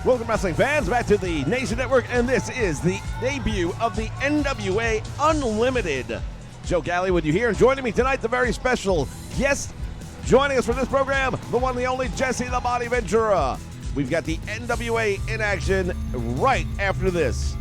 Welcome, wrestling fans, back to the Nation Network, and this is the debut of the NWA Unlimited. Joe Galley with you here, and joining me tonight, the very special guest joining us for this program, the one, the only Jesse the Body Ventura. We've got the NWA in action right after this.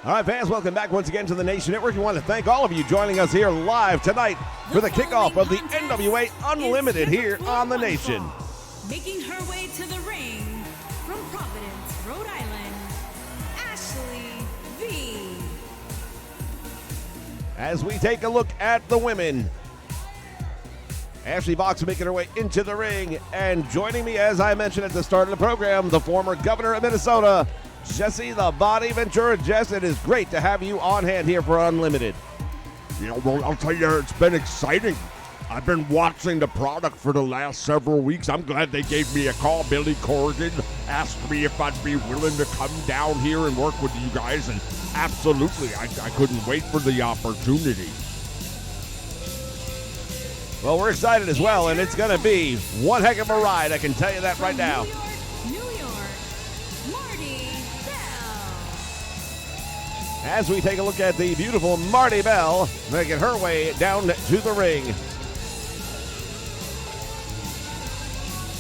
All right, fans, welcome back once again to the Nation Network. We want to thank all of you joining us here live tonight for the kickoff of the NWA Unlimited here on the Nation. Making her way to the ring from Providence, Rhode Island, Ashley V. As we take a look at the women, Ashley Vox making her way into the ring, and joining me, as I mentioned at the start of the program, the former governor of Minnesota, Jesse the Body Ventura. Jess, it is great to have you on hand here for Unlimited. You know, well, I'll tell you, it's been exciting. I've been watching the product for the last several weeks. I'm glad they gave me a call. Billy Corrigan asked me if I'd be willing to come down here and work with you guys, and absolutely, I couldn't wait for the opportunity. Well, we're excited as well, and it's going to be one heck of a ride. I can tell you that right now. New York, Marty Bell. As we take a look at the beautiful Marty Bell making her way down to the ring.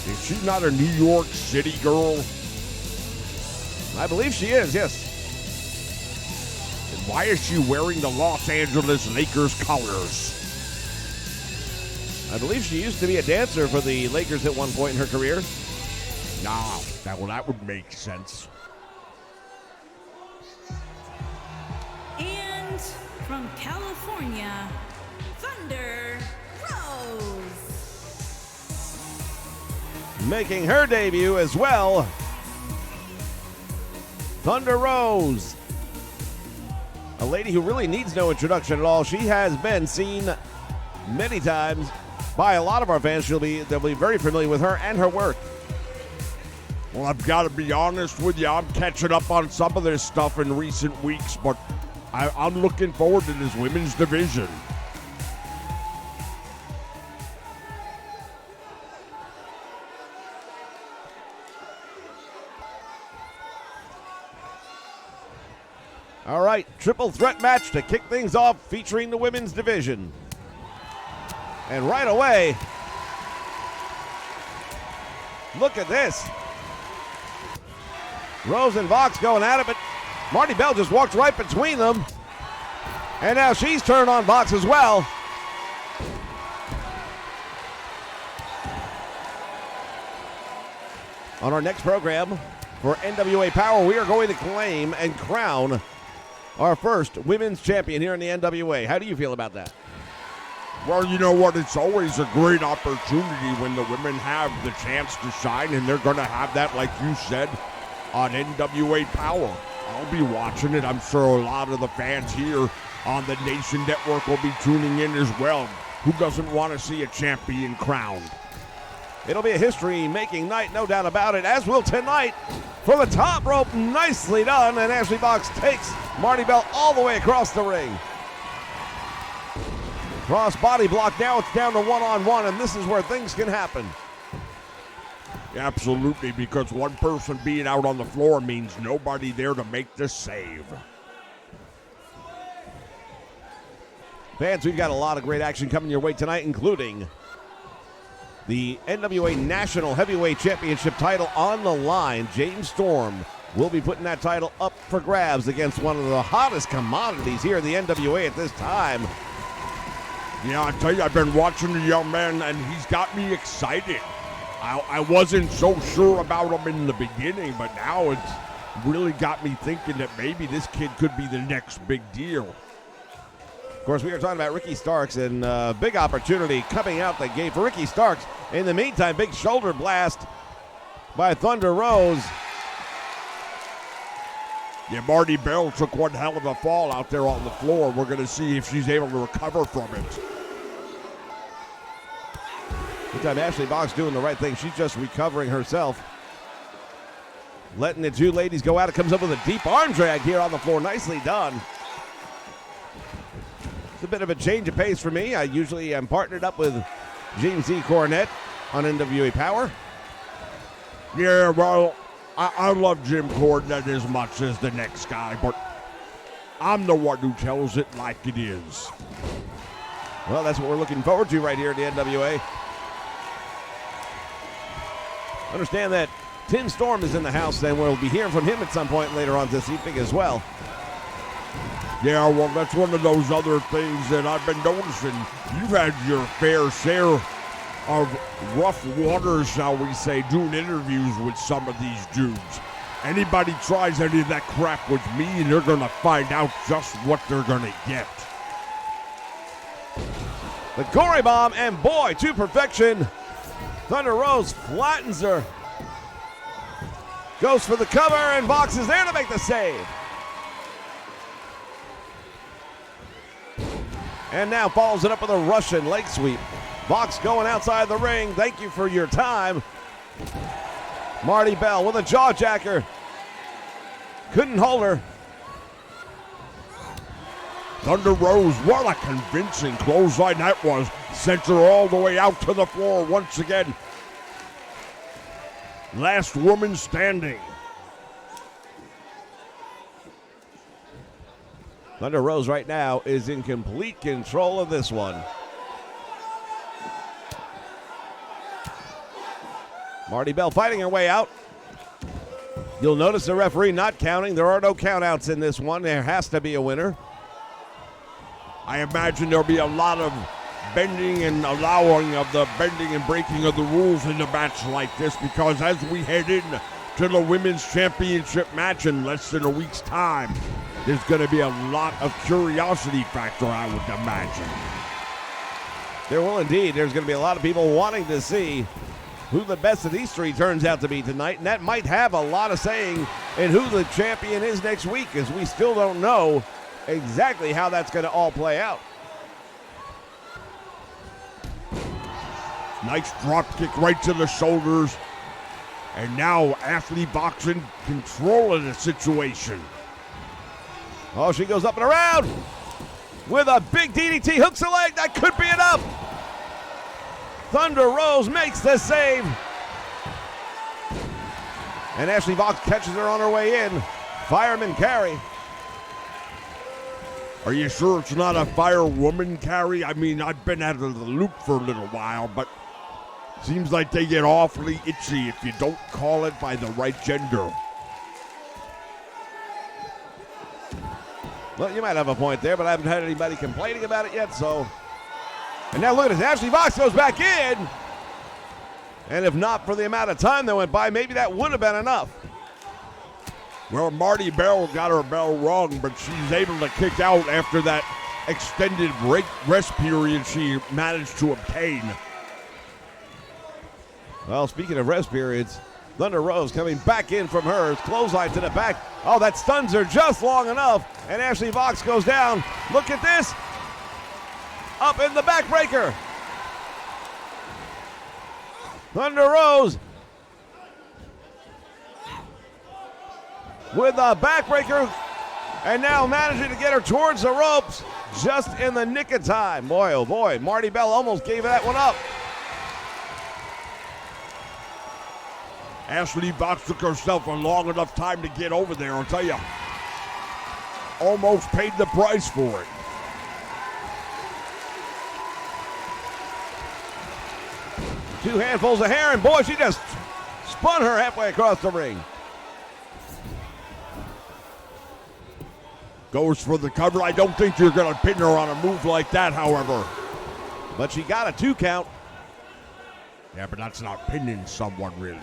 Is she not a New York City girl? I believe she is, yes. And why is she wearing the Los Angeles Lakers colors? I believe she used to be a dancer for the Lakers at one point in her career. Nah, that would make sense. And from California, Thunder Rose. Making her debut as well, Thunder Rose. A lady who really needs no introduction at all. She has been seen many times by a lot of our fans. They'll be very familiar with her and her work. Well, I've got to be honest with you. I'm catching up on some of this stuff in recent weeks, but I'm looking forward to this women's division. All right, triple threat match to kick things off featuring the women's division. And right away, look at this. Rose and Vox going at it, but Marty Bell just walked right between them. And now she's turned on Vox as well. On our next program for NWA Power, we are going to claim and crown our first women's champion here in the NWA. How do you feel about that? Well, you know what? It's always a great opportunity when the women have the chance to shine, and they're going to have that, like you said, on NWA Power. I'll be watching it. I'm sure a lot of the fans here on the Nation Network will be tuning in as well. Who doesn't want to see a champion crowned? It'll be a history-making night, no doubt about it, as will tonight. From the top rope, nicely done, and Ashley Vox takes Marty Bell all the way across the ring. Cross body block, now it's down to one-on-one, and this is where things can happen. Absolutely, because one person being out on the floor means nobody there to make the save. Fans, we've got a lot of great action coming your way tonight, including the NWA National Heavyweight Championship title on the line. James Storm will be putting that title up for grabs against one of the hottest commodities here in the NWA at this time. Yeah, I tell you, I've been watching the young man, and he's got me excited. I wasn't so sure about him in the beginning, but now it's really got me thinking that maybe this kid could be the next big deal. Of course, we are talking about Ricky Starks, and big opportunity coming out the gate for Ricky Starks. In the meantime, big shoulder blast by Thunder Rose. Yeah, Marty Bell took one hell of a fall out there on the floor. We're going to see if she's able to recover from it. Meantime, Ashley Vox doing the right thing. She's just recovering herself. Letting the two ladies go at it. Comes up with a deep arm drag here on the floor. Nicely done. It's a bit of a change of pace for me. I usually am partnered up with James E. Cornette on NWA Power. Yeah, well, I love Jim Cornette as much as the next guy, but I'm the one who tells it like it is. Well, that's what we're looking forward to right here at the NWA. Understand that Tim Storm is in the house, and we'll be hearing from him at some point later on this evening as well. Yeah, well, that's one of those other things that I've been noticing. You've had your fair share of rough waters, shall we say, doing interviews with some of these dudes. Anybody tries any of that crap with me, and they're going to find out just what they're going to get. The Gory Bomb, and boy, to perfection. Thunder Rose flattens her. Goes for the cover, and Vox is there to make the save. And now follows it up with a Russian leg sweep. Vox going outside the ring. Thank you for your time. Marty Bell with a jawjacker. Couldn't hold her. Thunder Rose, what a convincing clothesline that was. Sent her all the way out to the floor once again. Last woman standing. Thunder Rose right now is in complete control of this one. Marty Bell fighting her way out. You'll notice the referee not counting. There are no countouts in this one. There has to be a winner. I imagine there'll be a lot of bending and allowing of the bending and breaking of the rules in a match like this, because as we head in to the Women's Championship match in less than a week's time, there's going to be a lot of curiosity factor, I would imagine. There will indeed. There's going to be a lot of people wanting to see who the best of these three turns out to be tonight, and that might have a lot of saying in who the champion is next week, as we still don't know exactly how that's going to all play out. Nice drop kick right to the shoulders. And now Ashley Vox in control of the situation. Oh, she goes up and around with a big DDT, hooks the leg. That could be enough. Thunder Rose makes the save. And Ashley Vox catches her on her way in. Fireman carry. Are you sure it's not a firewoman carry? I mean, I've been out of the loop for a little while, but seems like they get awfully itchy if you don't call it by the right gender. Well, you might have a point there, but I haven't had anybody complaining about it yet, so. And now look at this. Ashley Vox goes back in. And if not for the amount of time that went by, maybe that would have been enough. Well, Marty Bell got her bell wrong, but she's able to kick out after that extended rest period she managed to obtain. Well, speaking of rest periods, Thunder Rose coming back in from hers. Clothesline to the back. Oh, that stuns her just long enough. And Ashley Vox goes down. Look at this. Up in the backbreaker. Thunder Rose with a backbreaker. And now managing to get her towards the ropes just in the nick of time. Boy, oh boy, Marty Bell almost gave that one up. Ashley Vox took herself a long enough time to get over there, I'll tell you. Almost paid the price for it. Two handfuls of hair, and boy, she just spun her halfway across the ring. Goes for the cover. I don't think you're going to pin her on a move like that, however. But she got a 2 count. Yeah, but that's not pinning someone, really.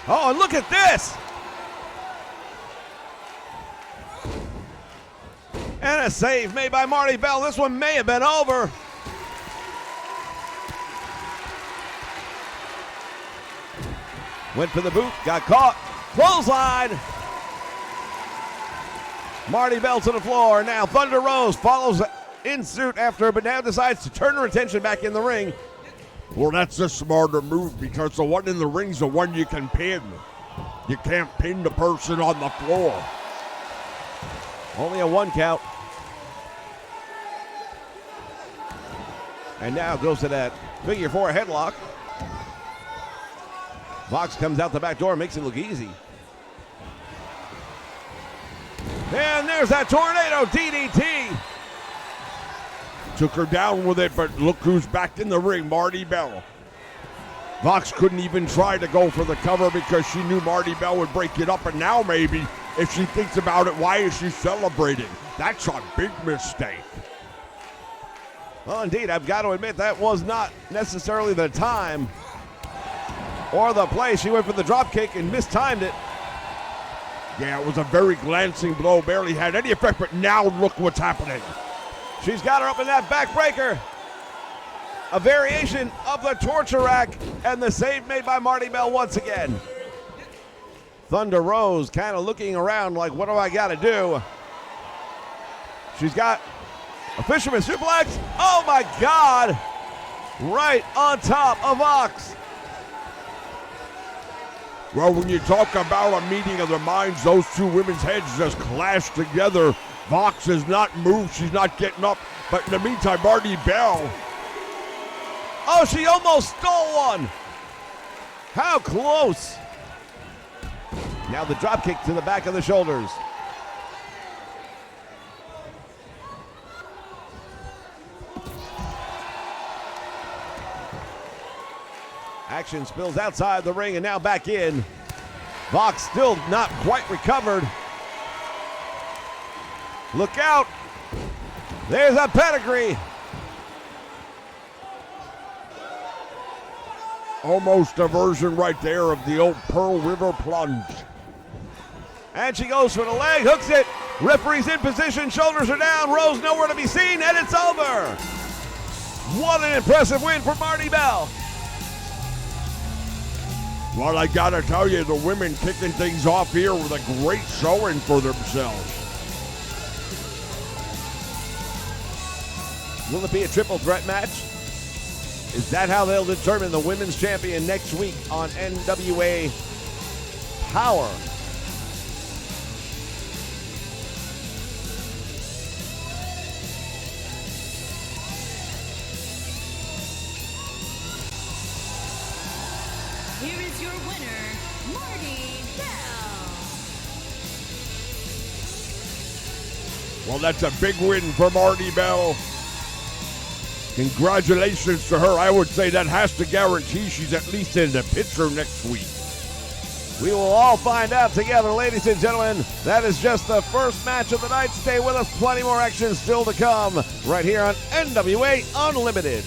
Oh, and look at this. And a save made by Marty Bell. This one may have been over. Went for the boot, got caught. Clothesline. Marty Bell to the floor. Now Thunder Rose follows in suit after her, but now decides to turn her attention back in the ring. Well, that's a smarter move, because the one in the ring's the one you can pin. You can't pin the person on the floor. Only a 1 count. And now goes to that figure 4 headlock. Vox comes out the back door, makes it look easy. And there's that tornado DDT. Took her down with it, but look who's back in the ring, Marty Bell. Vox couldn't even try to go for the cover because she knew Marty Bell would break it up, and now maybe, if she thinks about it, why is she celebrating? That's a big mistake. Well, indeed, I've got to admit that was not necessarily the time or the play. She went for the drop kick and mistimed it. Yeah, it was a very glancing blow, barely had any effect, but now look what's happening. She's got her up in that backbreaker. A variation of the torture rack, and the save made by Marty Bell once again. Thunder Rose kind of looking around like, what do I got to do? She's got a fisherman suplex. Oh my God. Right on top of Vox. Well, when you talk about a meeting of the minds, those two women's heads just clashed together. Vox has not moved. She's not getting up. But in the meantime, Marty Bell. Oh, she almost stole one. How close. Now the drop kick to the back of the shoulders. Action spills outside the ring and now back in. Vox still not quite recovered. Look out. There's a pedigree. Almost a version right there of the old Pearl River plunge. And she goes for the leg, hooks it. Referee's in position, shoulders are down, Rose nowhere to be seen, and it's over. What an impressive win for Marty Bell. Well, I gotta tell you, the women kicking things off here with a great showing for themselves. Will it be a triple threat match? Is that how they'll determine the women's champion next week on NWA Power? Here is your winner, Marty Bell. Well, that's a big win for Marty Bell. Congratulations to her. I would say that has to guarantee she's at least in the picture next week. We will all find out together, ladies and gentlemen. That is just the first match of the night. Stay with us. Plenty more action still to come right here on NWA Unlimited.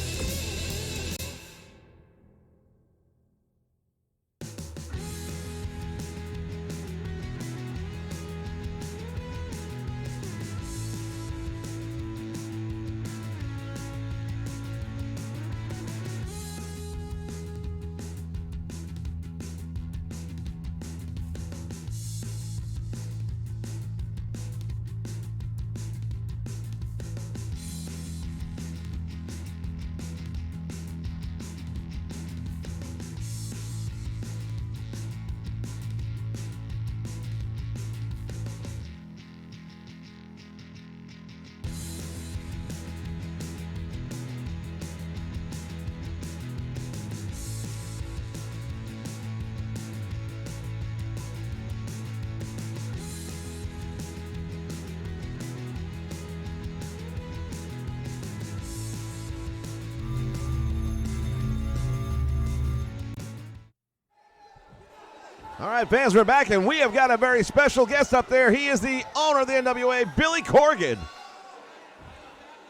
All right, fans, we're back, and we have got a very special guest up there. He is the owner of the NWA, Billy Corgan.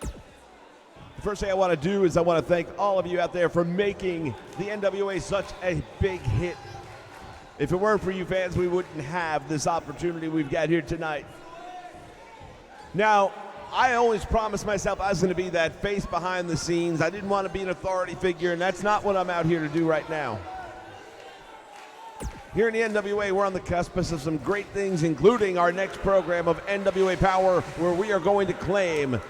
The first thing I want to do is I want to thank all of you out there for making the NWA such a big hit. If it weren't for you fans, we wouldn't have this opportunity we've got here tonight. Now, I always promised myself I was going to be that face behind the scenes. I didn't want to be an authority figure, and that's not what I'm out here to do right now. Here in the NWA, we're on the cusp of some great things, including our next program of NWA Power, where we are going to claim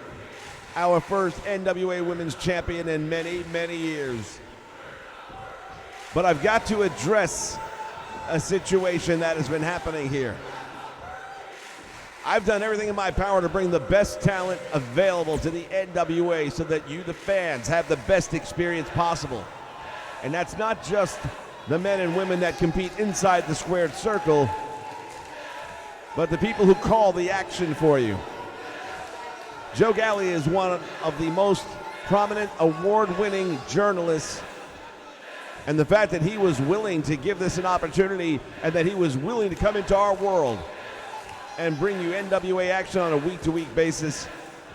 our first NWA Women's Champion in many, many years. But I've got to address a situation that has been happening here. I've done everything in my power to bring the best talent available to the NWA so that you, the fans, have the best experience possible. And that's not just the men and women that compete inside the squared circle, but the people who call the action for you. Joe Galli is one of the most prominent award-winning journalists, and the fact that he was willing to give this an opportunity and that he was willing to come into our world and bring you NWA action on a week-to-week basis,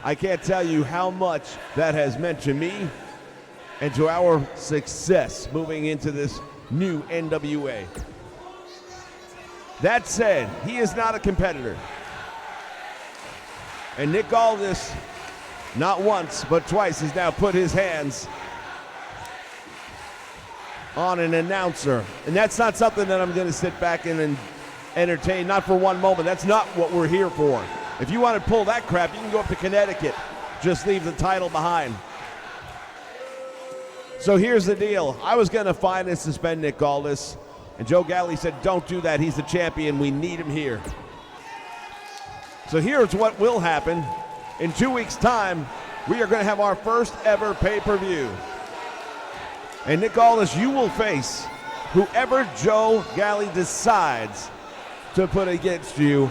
I can't tell you how much that has meant to me and to our success moving into this new NWA. That said, he is not a competitor. And Nick Aldis, not once, but twice, has now put his hands on an announcer. And that's not something that I'm going to sit back and entertain, not for one moment. That's not what we're here for. If you want to pull that crap, you can go up to Connecticut. Just leave the title behind. So here's the deal. I was going to fine and suspend Nick Aldis. And Joe Galli said, don't do that. He's the champion. We need him here. So here's what will happen. In 2 weeks' time, we are going to have our first ever pay-per-view. And Nick Aldis, you will face whoever Joe Galli decides to put against you.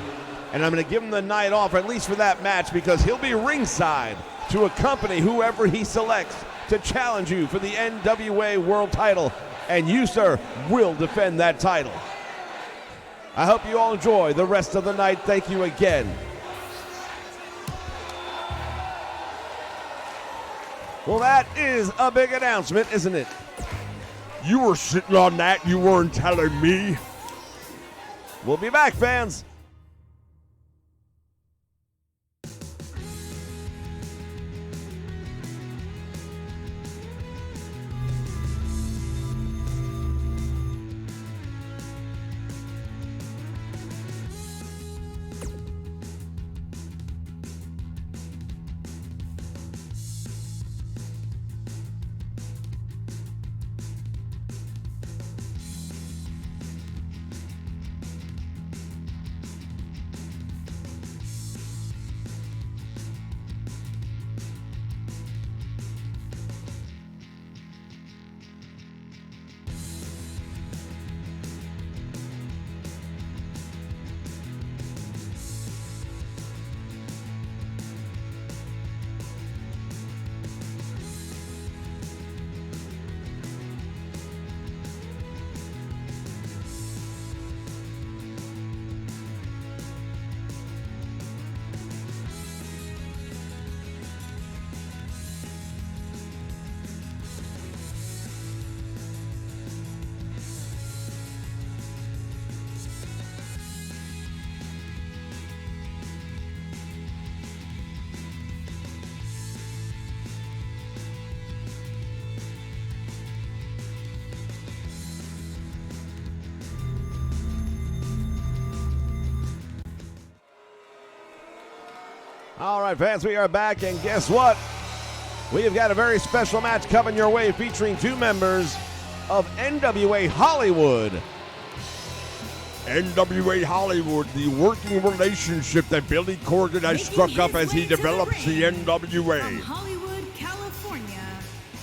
And I'm going to give him the night off, at least for that match, because he'll be ringside to accompany whoever he selects to challenge you for the NWA World title. And you, sir, will defend that title. I hope you all enjoy the rest of the night. Thank you again. Well, that is a big announcement, isn't it? You were sitting on that, you weren't telling me. We'll be back, fans. All right, fans, we are back, and guess what? We have got a very special match coming your way featuring two members of NWA Hollywood. NWA Hollywood, the working relationship that Billy Corgan has struck up as he develops the NWA. From Hollywood, California,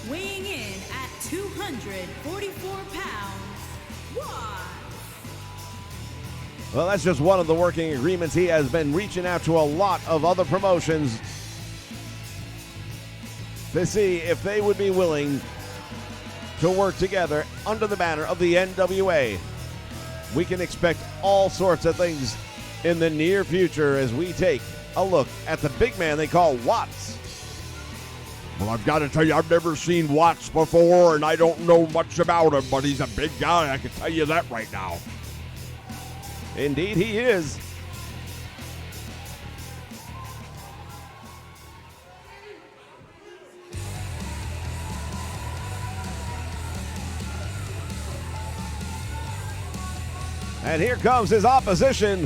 weighing in at 244 pounds, Watts. Well, that's just one of the working agreements. He has been reaching out to a lot of other promotions to see if they would be willing to work together under the banner of the NWA. We can expect all sorts of things in the near future as we take a look at the big man they call Watts. Well, I've got to tell you, I've never seen Watts before, and I don't know much about him, but he's a big guy. I can tell you that right now. Indeed, he is. And here comes his opposition.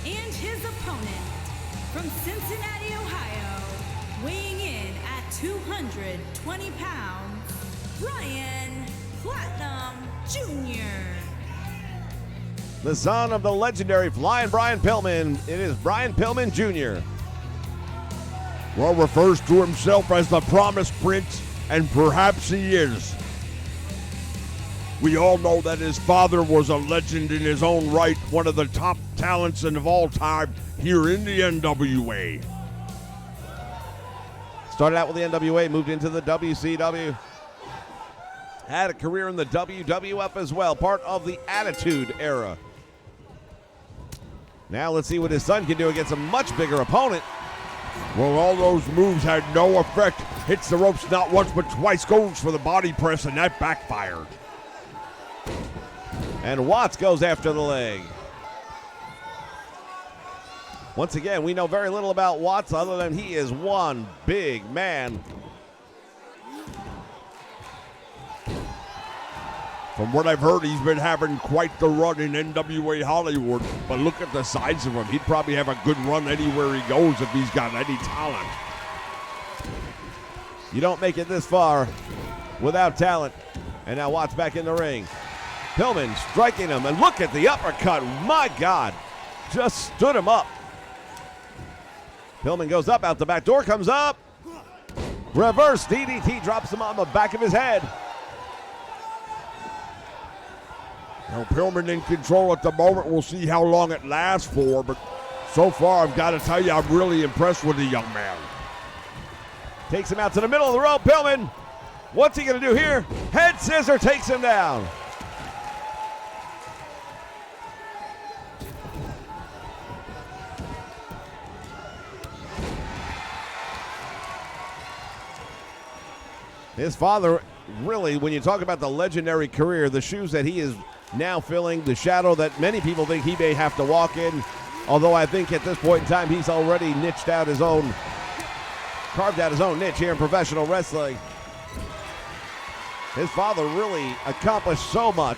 And his opponent, from Cincinnati, Ohio, weighing in at 220 pounds, Brian Platinum Jr. The son of the legendary Flying Brian Pillman, it is Brian Pillman Jr. Well, refers to himself as the Promised Prince, and perhaps he is. We all know that his father was a legend in his own right, one of the top talents of all time here in the NWA. Started out with the NWA, moved into the WCW. Had a career in the WWF as well, part of the Attitude Era. Now let's see what his son can do against a much bigger opponent. Well, all those moves had no effect. Hits the ropes not once but twice, goes for the body press, and that backfired. And Watts goes after the leg. Once again, we know very little about Watts other than he is one big man. From what I've heard, he's been having quite the run in NWA Hollywood, but look at the size of him. He'd probably have a good run anywhere he goes if he's got any talent. You don't make it this far without talent. And now Watts back in the ring. Pillman striking him, and look at the uppercut. My God, just stood him up. Pillman goes up, out the back door, comes up. Reverse DDT, drops him on the back of his head. Now, Pillman in control at the moment. We'll see how long it lasts for, but so far, I've got to tell you, I'm really impressed with the young man. Takes him out to the middle of the rope. Pillman, what's he going to do here? Head scissor takes him down. His father, really, when you talk about the legendary career, the shoes that he is now filling, the shadow that many people think he may have to walk in, although I think at this point in time he's already carved out his own niche here in professional wrestling. His father really accomplished so much,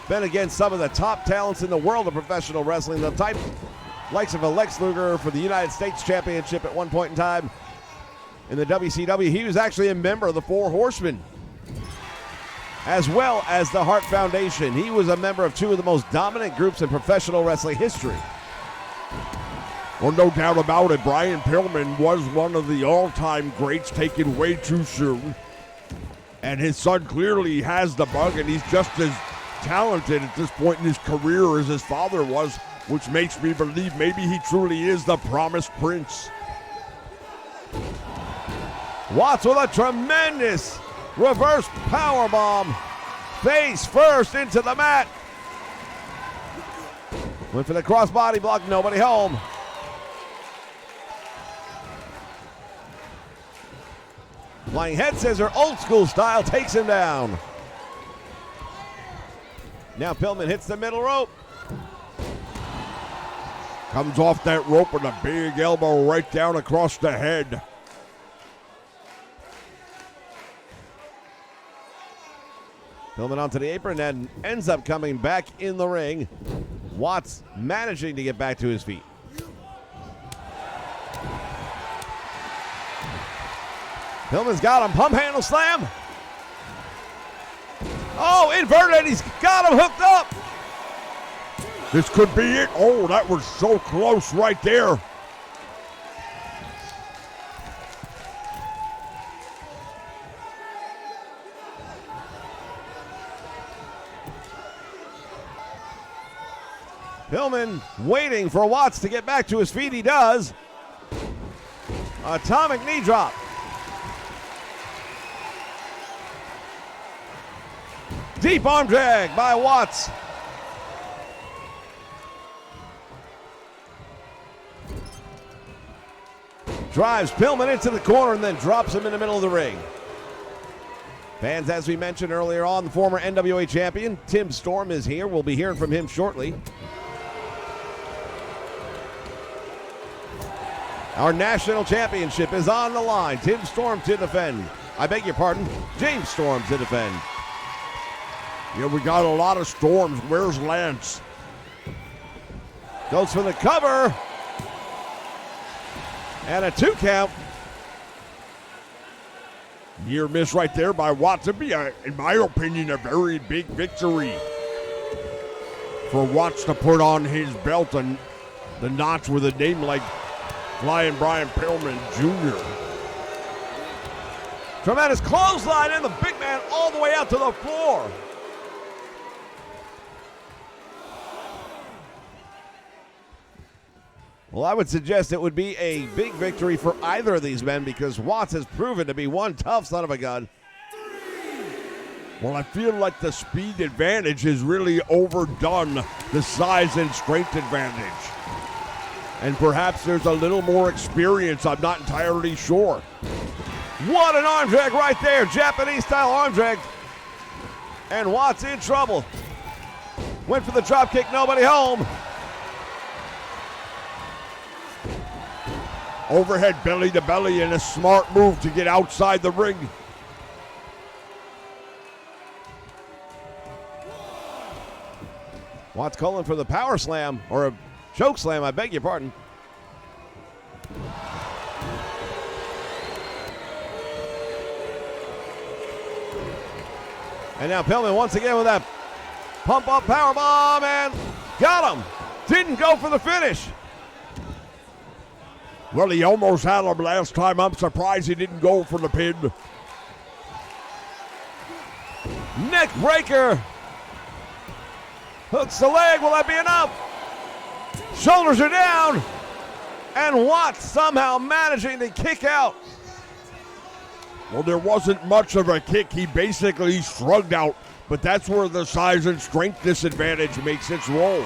been against some of the top talents in the world of professional wrestling, the type likes of a Lex Luger for the United States Championship at one point in time. In the WCW, he was actually a member of the Four Horsemen, as well as the Hart Foundation. He was a member of two of the most dominant groups in professional wrestling history. Well, no doubt about it, Brian Pillman was one of the all-time greats, taken way too soon. And his son clearly has the bug, and he's just as talented at this point in his career as his father was, which makes me believe maybe he truly is the promised prince. Watts with a tremendous reverse powerbomb. Face first into the mat. Went for the crossbody block, nobody home. Flying head scissor, old school style, takes him down. Now Pillman hits the middle rope. Comes off that rope with a big elbow right down across the head. Pillman onto the apron and ends up coming back in the ring. Watts managing to get back to his feet. Pillman's got him. Pump handle slam. Oh, inverted. He's got him hooked up. This could be it. Oh, that was so close right there. Pillman waiting for Watts to get back to his feet. He does. Atomic knee drop. Deep arm drag by Watts. Drives Pillman into the corner and then drops him in the middle of the ring. Fans, as we mentioned earlier on, the former NWA champion, Tim Storm, is here. We'll be hearing from him shortly. Our national championship is on the line. Tim Storm to defend. I beg your pardon, James Storm to defend. Yeah, we got a lot of Storms. Where's Lance? Goes for the cover. And a 2 count. Near miss right there by Watts. It'd be, in my opinion, a very big victory for Watts to put on his belt and the notch with a name like Flying Brian Pillman Jr. Tremendous clothesline and the big man all the way out to the floor. Well, I would suggest it would be a big victory for either of these men because Watts has proven to be one tough son of a gun. Well, I feel like the speed advantage has really overdone the size and strength advantage. And perhaps there's a little more experience. I'm not entirely sure. What an arm drag right there. Japanese-style arm drag. And Watts in trouble. Went for the drop kick, nobody home. Overhead belly to belly and a smart move to get outside the ring. Watts calling for the power slam, or a choke slam, I beg your pardon. And now Pillman once again with that Pump up powerbomb and got him. Didn't go for the finish. Well, he almost had him last time. I'm surprised he didn't go for the pin. Neck breaker. Hooks the leg. Will that be enough? Shoulders are down. And Watts somehow managing to kick out. Well, there wasn't much of a kick. He basically shrugged out, but that's where the size and strength disadvantage makes its role.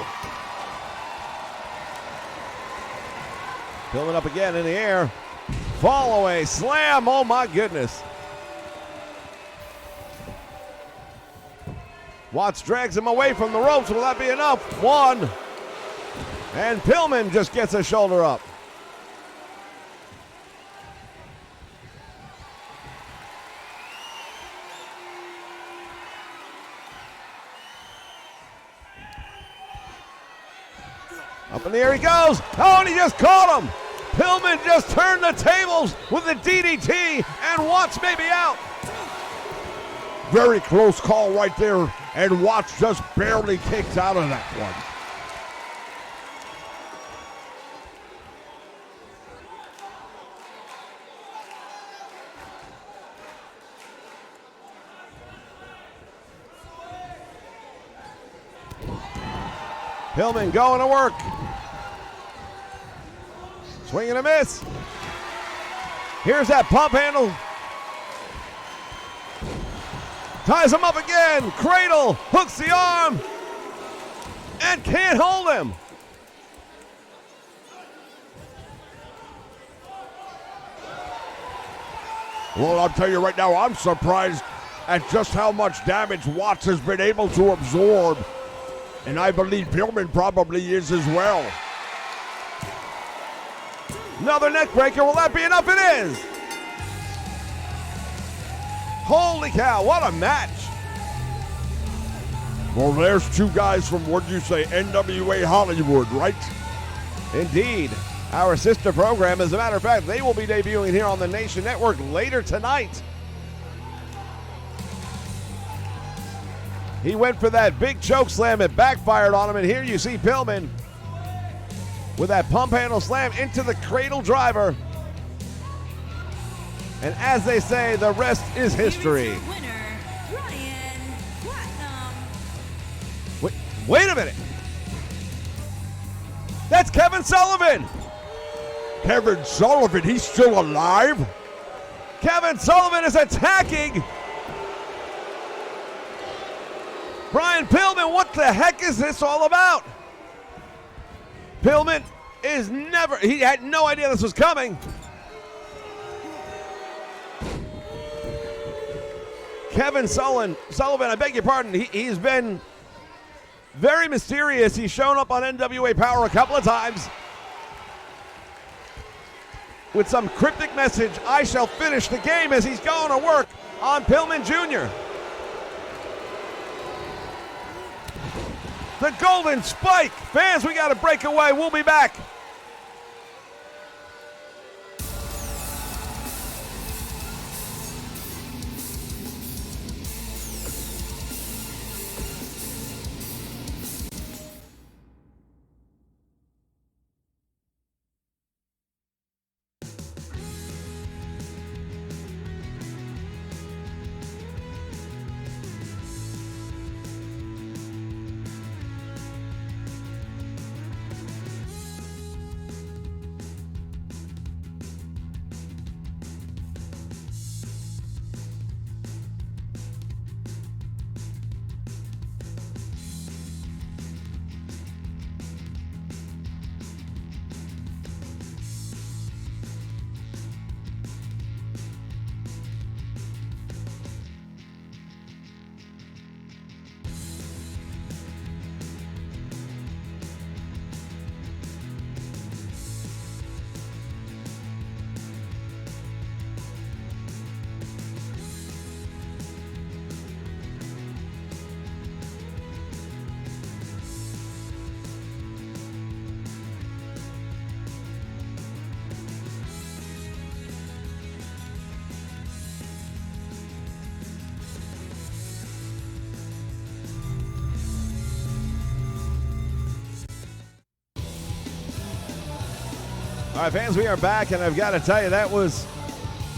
Pillman up again in the air. Fall away. Slam. Oh, my goodness. Watts drags him away from the ropes. Will that be enough? One. And Pillman just gets a shoulder up. Up in the air he goes. Oh, and he just caught him. Pillman just turned the tables with the DDT, and Watts may be out. Very close call right there, and Watts just barely kicked out of that one. Pillman going to work. Swing and a miss. Here's that pump handle. Ties him up again. Cradle. Hooks the arm. And can't hold him. Well, I'll tell you right now, I'm surprised at just how much damage Watts has been able to absorb. And I believe Pillman probably is as well. Another neck breaker. Will that be enough? It is. Holy cow, what a match. Well, there's two guys from, what'd you say, NWA Hollywood, right? Indeed. Our sister program, as a matter of fact, they will be debuting here on the Nation Network later tonight. He went for that big choke slam. It backfired on him, and here you see Pillman with that pump handle slam into the cradle driver. And as they say, the rest is history. Winner, Ryan Platinum. Wait a minute. That's Kevin Sullivan. Kevin Sullivan, he's still alive? Kevin Sullivan is attacking Brian Pillman. What the heck is this all about? Pillman is he had no idea this was coming. Kevin Sullivan, I beg your pardon, he's been very mysterious. He's shown up on NWA Power a couple of times with some cryptic message, I shall finish the game, as he's going to work on Pillman Jr. The Golden Spike. Fans, we got to break away. We'll be back. All right, fans, we are back, and I've got to tell you, that was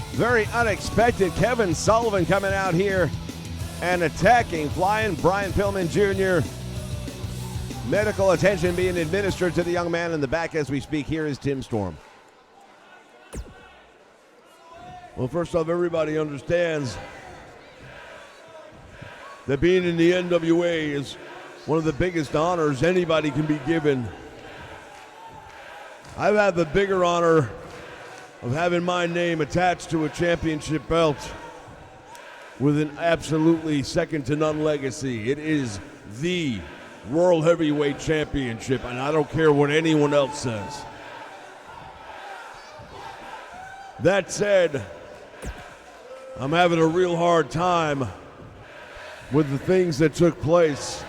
very unexpected. Kevin Sullivan coming out here and attacking, flying Brian Pillman Jr. Medical attention being administered to the young man in the back as we speak. Here is Tim Storm. Well, first off, everybody understands that being in the NWA is one of the biggest honors anybody can be given. I've had the bigger honor of having my name attached to a championship belt with an absolutely second-to-none legacy. It is the World Heavyweight Championship, and I don't care what anyone else says. That said, I'm having a real hard time with the things that took place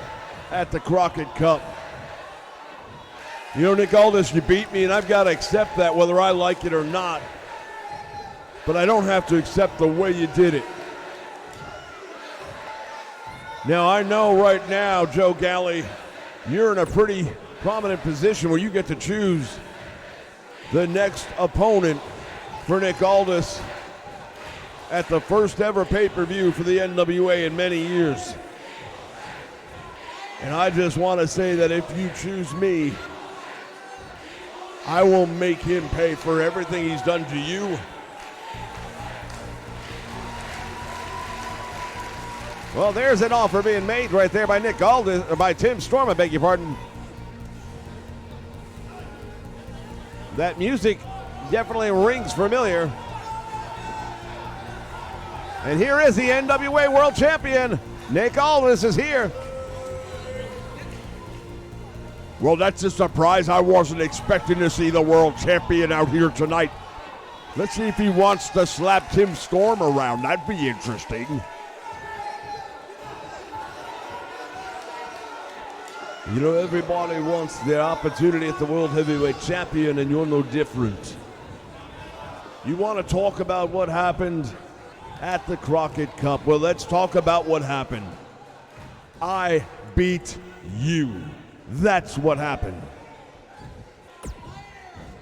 at the Crockett Cup. You know, Nick Aldis, you beat me, and I've got to accept that whether I like it or not. But I don't have to accept the way you did it. Now, I know right now, Joe Galley, you're in a pretty prominent position where you get to choose the next opponent for Nick Aldis at the first ever pay-per-view for the NWA in many years. And I just want to say that if you choose me, I will make him pay for everything he's done to you. Well, there's an offer being made right there by Nick Aldis, or by Tim Storm, I beg your pardon. That music definitely rings familiar. And here is the NWA World Champion. Nick Aldis is here. Well, that's a surprise. I wasn't expecting to see the world champion out here tonight. Let's see if he wants to slap Tim Storm around. That'd be interesting. You know, everybody wants their opportunity at the World Heavyweight Champion, and you're no different. You want to talk about what happened at the Crockett Cup? Well, let's talk about what happened. I beat you. That's what happened.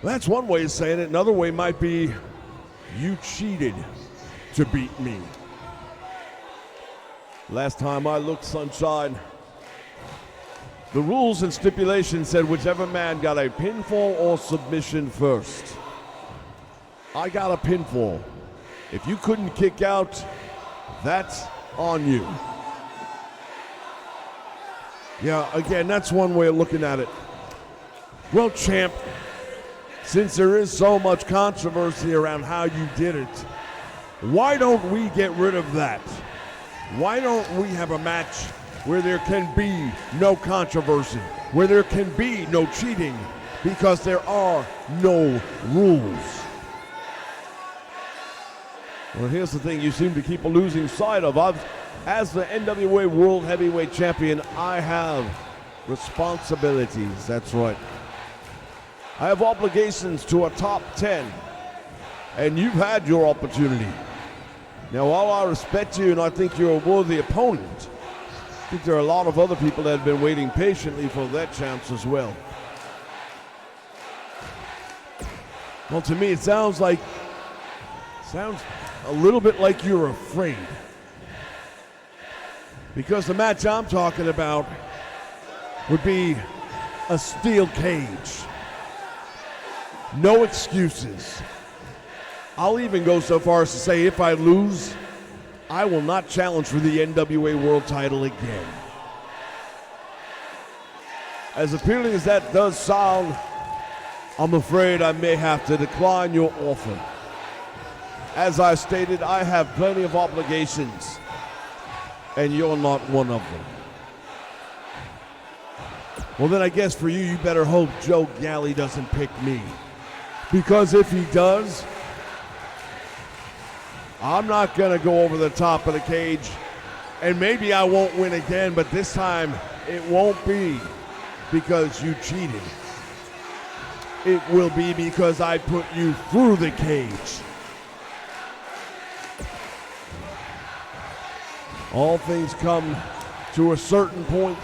That's one way of saying it. Another way might be you cheated to beat me. Last time I looked, Sunshine, the rules and stipulations said whichever man got a pinfall or submission first. I got a pinfall. If you couldn't kick out, that's on you. Yeah, again, that's one way of looking at it. Well, champ, since there is so much controversy around how you did it, why don't we get rid of that? Why don't we have a match where there can be no controversy, where there can be no cheating, because there are no rules? Well, here's the thing you seem to keep losing sight of. As the NWA World Heavyweight Champion, I have responsibilities. That's right. I have obligations to a top 10, and you've had your opportunity. Now, while I respect you and I think you're a worthy opponent, I think there are a lot of other people that have been waiting patiently for that chance as well. Well, to me, it sounds a little bit like you're afraid. Because the match I'm talking about would be a steel cage. No excuses. I'll even go so far as to say if I lose, I will not challenge for the NWA World title again. As appealing as that does sound, I'm afraid I may have to decline your offer. As I stated, I have plenty of obligations, and you're not one of them. Well, then I guess for you, you better hope Joe Galley doesn't pick me. Because if he does, I'm not going to go over the top of the cage, and maybe I won't win again, but this time it won't be because you cheated. It will be because I put you through the cage. All things come to a certain point,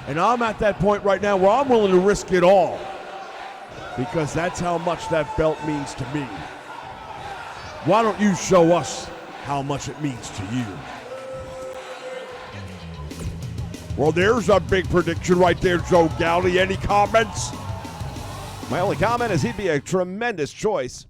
and I'm at that point right now where I'm willing to risk it all because that's how much that belt means to me. Why don't you show us how much it means to you? Well, there's a big prediction right there, Joe Galli. Any comments? My only comment is he'd be a tremendous choice.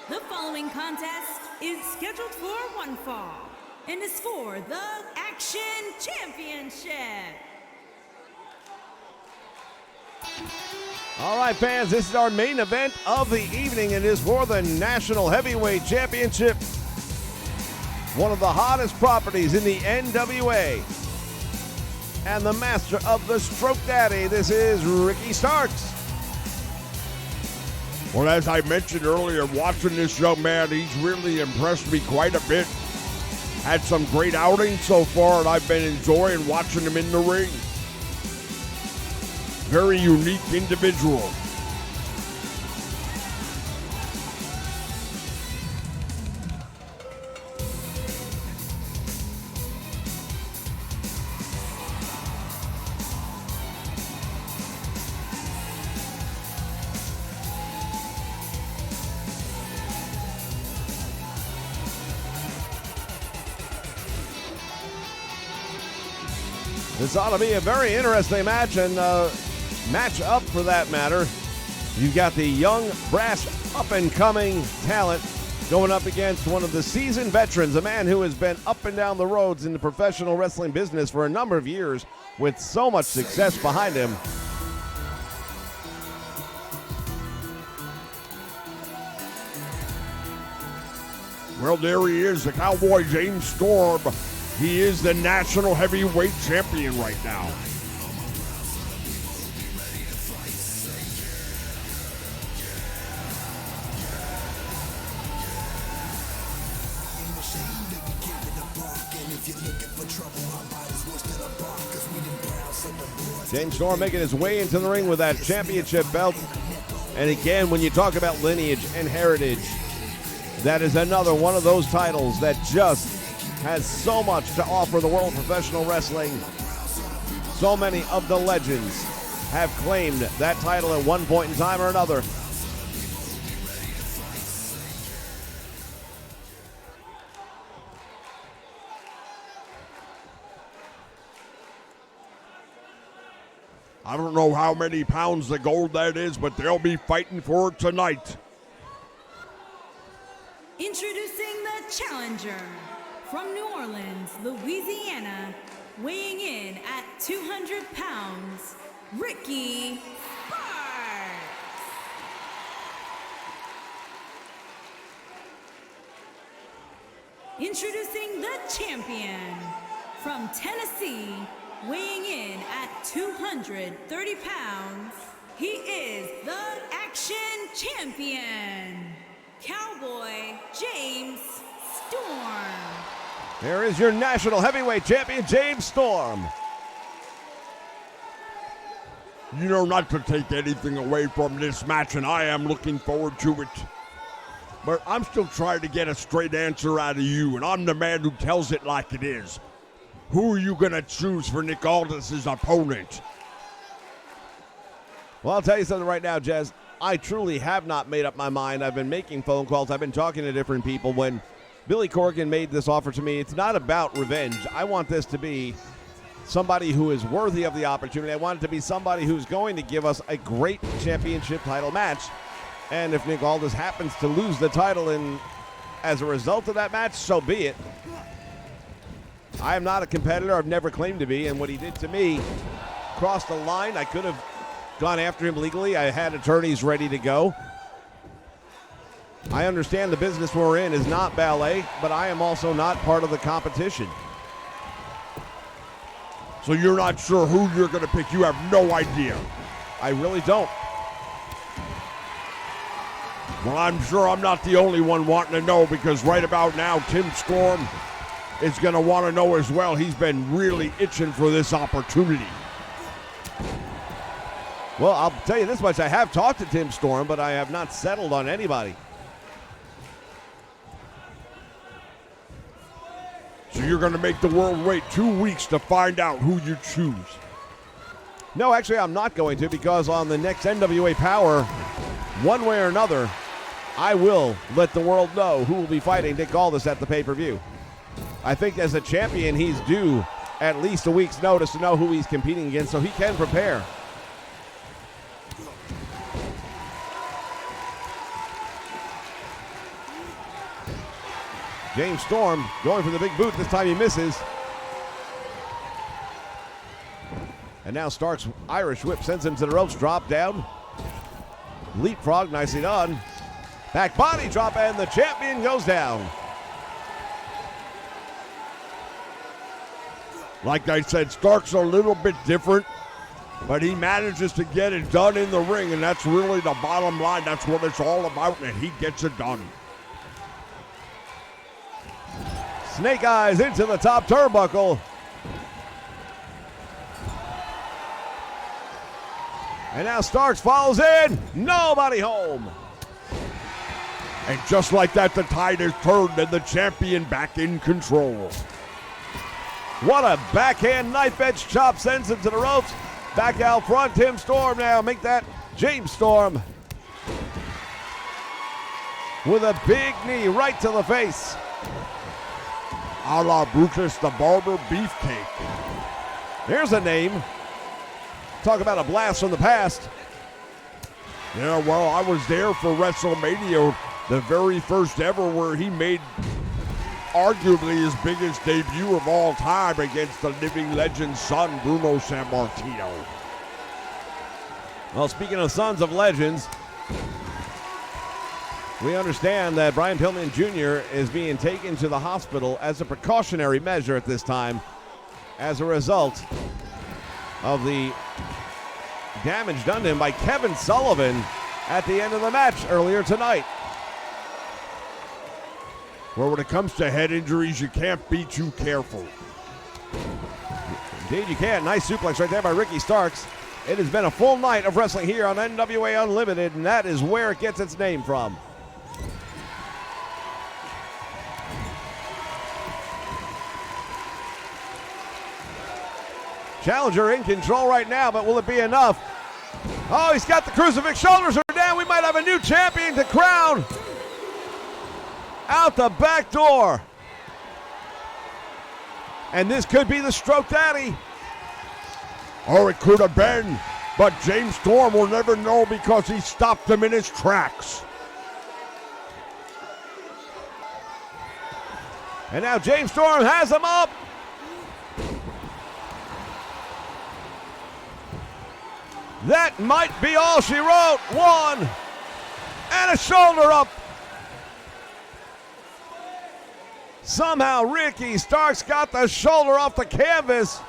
The following contest is scheduled for one fall and is for the Action Championship. All right, fans, this is our main event of the evening. It is for the National Heavyweight Championship. One of the hottest properties in the NWA. And the master of the Stroke Daddy, this is Ricky Starks. Well, as I mentioned earlier, watching this young man, he's really impressed me quite a bit. Had some great outings so far, and I've been enjoying watching him in the ring. Very unique individual. This ought to be a very interesting match, and match up for that matter. You've got the young, brash, up-and-coming talent going up against one of the seasoned veterans, a man who has been up and down the roads in the professional wrestling business for a number of years with so much success behind him. Well, there he is, the Cowboy James Storm. He is the National Heavyweight Champion right now. James Storm making his way into the ring with that championship belt. And again, when you talk about lineage and heritage, that is another one of those titles that just has so much to offer the world of professional wrestling. So many of the legends have claimed that title at one point in time or another. I don't know how many pounds of gold that is, but they'll be fighting for it tonight. Introducing the challenger from New Orleans, Louisiana, weighing in at 200 pounds, Ricky Starks. Introducing the champion from Tennessee, weighing in at 230 pounds, he is the Action Champion, Cowboy James Storm. There is your National Heavyweight Champion, James Storm. You know, not to take anything away from this match, and I am looking forward to it. But I'm still trying to get a straight answer out of you, and I'm the man who tells it like it is. Who are you going to choose for Nick Aldis' opponent? Well, I'll tell you something right now, Jez. I truly have not made up my mind. I've been making phone calls. I've been talking to different people. When Billy Corgan made this offer to me, it's not about revenge. I want this to be somebody who is worthy of the opportunity. I want it to be somebody who's going to give us a great championship title match. And if Nick Aldis happens to lose the title as a result of that match, so be it. I am not a competitor. I've never claimed to be. And what he did to me crossed the line. I could have gone after him legally. I had attorneys ready to go. I understand the business we're in is not ballet, but I am also not part of the competition. So you're not sure who you're going to pick? You have no idea. I really don't. Well, I'm sure I'm not the only one wanting to know, because right about now, Tim Storm is going to want to know as well. He's been really itching for this opportunity. Well, I'll tell you this much. I have talked to Tim Storm, but I have not settled on anybody. So you're going to make the world wait 2 weeks to find out who you choose? No, actually, I'm not going to, because on the next NWA Power, one way or another, I will let the world know who will be fighting Nick Aldis at the pay-per-view. I think as a champion, he's due at least a week's notice to know who he's competing against so he can prepare. James Storm going for the big boot. This time he misses. And now Stark's Irish whip sends him to the ropes. Drop down. Leapfrog, nicely done. Back body drop, and the champion goes down. Like I said, Stark's a little bit different, but he manages to get it done in the ring, and that's really the bottom line. That's what it's all about, and he gets it done. Snake eyes into the top turnbuckle. And now Starks follows in. Nobody home. And just like that, the tide is turned and the champion back in control. What a backhand knife edge chop sends him to the ropes. Back out front, Tim Storm now. Make that James Storm. With a big knee right to the face. A la Brutus the Barber Beefcake. Here's a name. Talk about a blast from the past. Yeah, well, I was there for WrestleMania, the very first ever, where he made arguably his biggest debut of all time against the living legend's son, Bruno Sammartino. Well, speaking of sons of legends, we understand that Brian Pillman Jr. is being taken to the hospital as a precautionary measure at this time as a result of the damage done to him by Kevin Sullivan at the end of the match earlier tonight. Well, when it comes to head injuries, you can't be too careful. Indeed you can. Nice suplex right there by Ricky Starks. It has been a full night of wrestling here on NWA Unlimited, and that is where it gets its name from. Challenger in control right now, but will it be enough? Oh, he's got the crucifix. Shoulders are down. We might have a new champion to crown. Out the back door. And this could be the stroke daddy. Or it could have been, but James Storm will never know because he stopped him in his tracks. And now James Storm has him up. That might be all she wrote. One. And a shoulder up. Somehow Ricky Starks got the shoulder off the canvas.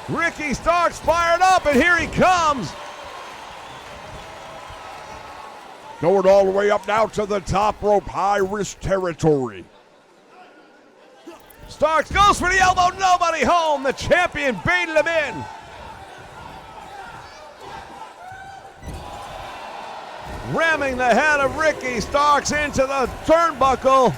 Ricky Starks fired up, and here he comes. Going all the way up now to the top rope, high-risk territory. Starks goes for the elbow, nobody home. The champion baited him in. Ramming the head of Ricky Starks into the turnbuckle.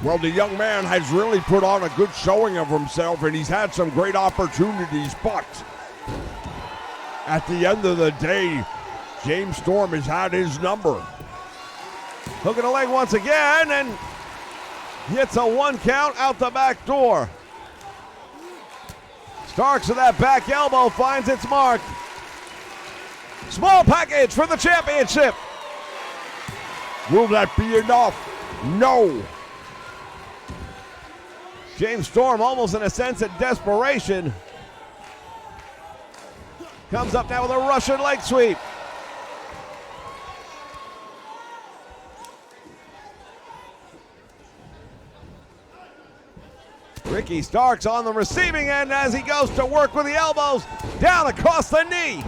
Well, the young man has really put on a good showing of himself, and he's had some great opportunities, but at the end of the day, James Storm has had his number. Hooking the leg once again, and gets a 1 count out the back door. Starks with that back elbow finds its mark. Small package for the championship. Will that be enough? No. James Storm almost in a sense of desperation. Comes up now with a Russian leg sweep. Ricky Starks on the receiving end as he goes to work with the elbows down across the knee.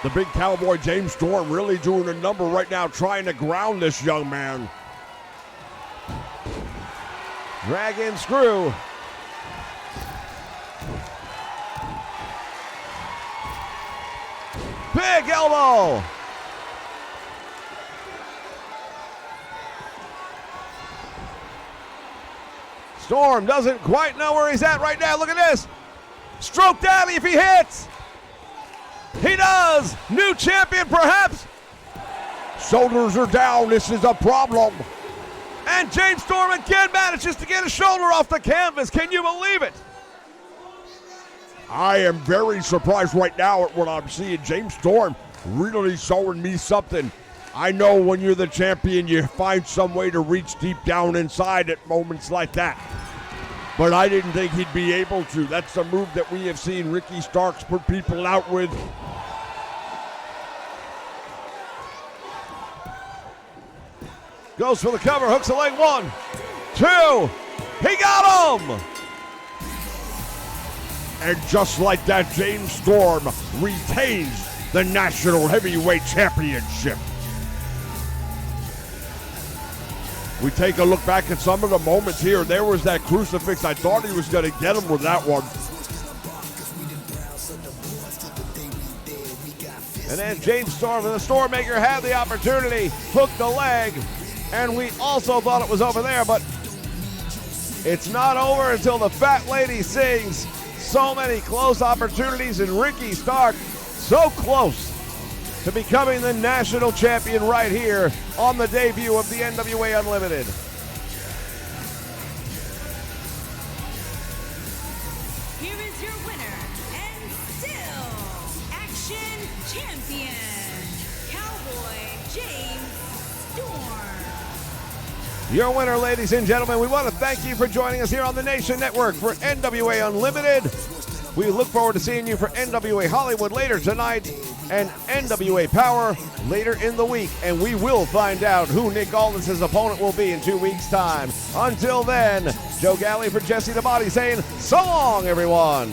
The big cowboy James Storm really doing a number right now, trying to ground this young man. Dragon screw. Big elbow. Storm doesn't quite know where he's at right now. Look at this. Stroke Daddy if he hits. He does. New champion perhaps. Shoulders are down. This is a problem. And James Storm again manages to get his shoulder off the canvas. Can you believe it? I am very surprised right now at what I'm seeing. James Storm really showing me something. I know when you're the champion, you find some way to reach deep down inside at moments like that. But I didn't think he'd be able to. That's the move that we have seen Ricky Starks put people out with. Goes for the cover, hooks the leg, 1, 2, he got him! And just like that, James Storm retains the National Heavyweight Championship. We take a look back at some of the moments here. There was that crucifix. I thought he was going to get him with that one. And then James Storm and the Stormmaker had the opportunity, hooked the leg, and we also thought it was over there, but it's not over until the fat lady sings. So many close opportunities, and Ricky Stark so close to becoming the national champion right here on the debut of the NWA Unlimited. Here is your winner and still action champion, Cowboy James Storm. Your winner, ladies and gentlemen. We want to thank you for joining us here on the Nation Network for NWA Unlimited. We look forward to seeing you for NWA Hollywood later tonight and NWA Power later in the week. And we will find out who Nick Aldis' opponent will be in 2 weeks' time. Until then, Joe Galley for Jesse the Body saying so long, everyone.